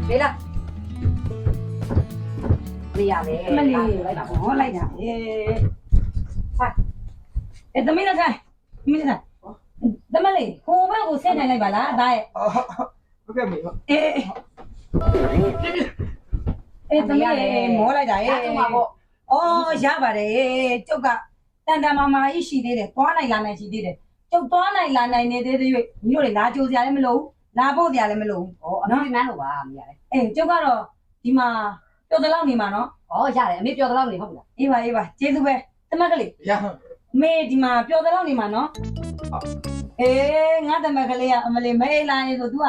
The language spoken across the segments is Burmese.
လေလားမရလေမလေးလိုက်ပါဟောလိုက်တာဆိုင်သမီးလည်းဆိုင်သမီးလည်းဆိုင်သမလေးဟိုဘက်ကိုဆက်နိုင်လိုက်ပါလားဒါရဲ့ဟုတ်ကဲ့မေသမီးမောလိုက်တာရဲ့အော်ရပါတယ်ကျုပ်ကတန်တမာမာကြီးရှိသေးတယ်သွားနိုင်လာနိုင်ရှိသေးတယ်ကျုပ်သွားနိုင်လာနိုင်နေသေးသေး၍ညီတို့တွေလာကြိုစရာလည်းမလိုဘူးလာဖို့စရာလည်းမလိုဘူးအမေနန်းလို့ပါမရလေကျုပ်ကတော့ဒီမှာပျော်တလောက်နေမှာနော်ရတယ်အမေပျော်တလောက်နေဟုတ်လားအေးပါကျေးဇူးပဲသမက်ကလေးရမေဒီမှာပျော်တလောက်နေမှာနော်ငါသမက်ကလေးကအမလေးမဲလာနေဆို तू က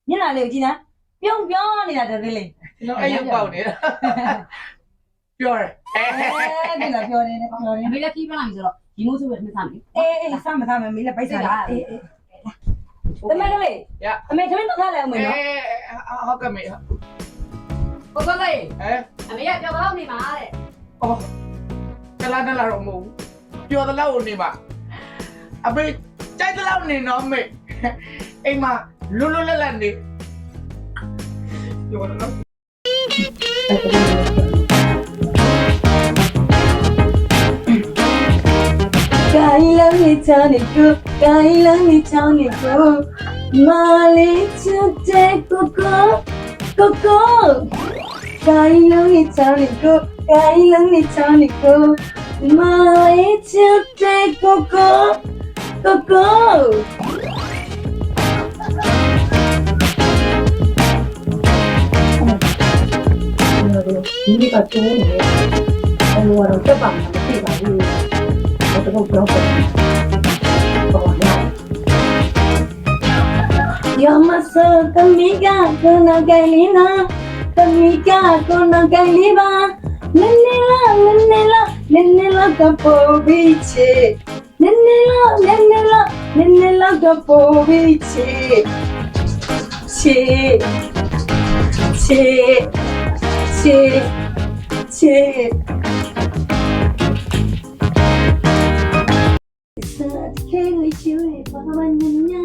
မျက်နှာလေးကိုကြည့်နော်ပြုံးနေတာတည်းလေးကျွန်တော်အဲ့ရုပ်ပေါက်နေတာပြောတယ်ဒီလားပြောတယ်အမေလည်းကြီးပြလာပြီဆိုတော့ဒီမိုးစုပဲမစားမယ်စမစားမယ်မေလည်းဗိုက်စားတာသမက်ကလေးအမေခမင်းတော့ထားလိုက်အောင်မေနော်ဟုတ်ကဲ့မေကိုကလေးအမေကပြောတော့နေမှာတဲ့အော်တလားတော့မဟုတ်ဘူးပြောတလားကိုနေမှာအမေကြိုက်တလားနေနော်မေအိမ်မှာလွတ်လပ်နေပြောတလားကိုင်းလမ်းနေချမ်းနေကိုကိုင်းလမ်းနေချမ်းနေကိုမာလေးချစ်တဲ့ကိုကိုင်းလမ်းနေချမ်းနေကိုကိုင်းလမ်းနေချမ်းနေကိုမာလေးချစ်တဲ့ကိုဒီကတိုးနေတယ်အမေကတော့တက်ပါမှာမသိပါဘူးတော့ပြောပါYamasa kamiga kona kailina kamiga kona kailiba nenela kapo biche nenela kapo biche che Sad keli chui pavanya lina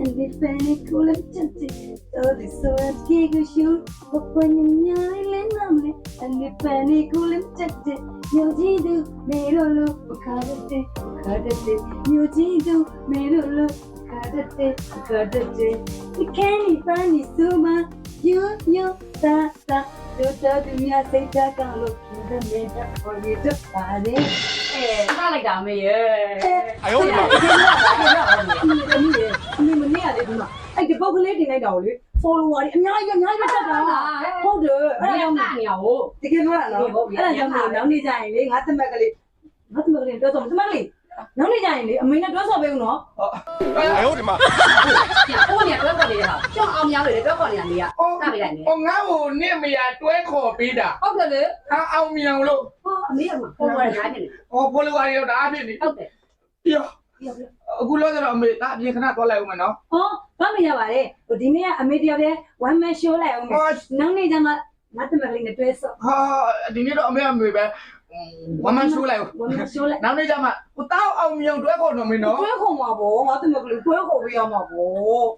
and the penny cool of chanty so the sad keli chui pavanya lina and the penny cool of chanty yojidu merolo kadate yojidu merolo kadate the candy funny suma you ta Dota dunia saya kalau kita beda begitu ada. Apa lagi kami ya? Ayo mana? Ini ada di mana? Di bawah ni di mana dulu? Follower ni, nyai macam mana? Hold. Ada yang tak ni aku. Tiga mana? Ada yang mana ni jangan ni, ngata makali tu sama makali. Nang ni jangan ni, amina tu sama betul no? Ayo di mana? Oh ni tu kau ni dah. Cuma am yang ni tu kau ni dia. Tak beda ni. Oh ngau ni mia tu kopi dah. Oh betul. Au mia lu. Ni apa? Oh boleh ni. Oh boleh wario dah habis ni. Okay. Yo. Aku lo dah ambil tak dia kena tu lagi mana? Kami ya bare. Di ni ambil dia deh one man show lagi. Nang ni jangan ngata makali ni tu esok. Di ni tu ambil ber. Waman show lagi. Nang ni jangan. Aku tahu au mia tu kau nama ni. Tu kau mau bo, ngata makali tu kau biar mau bo.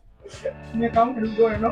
Ni kamu kedua no.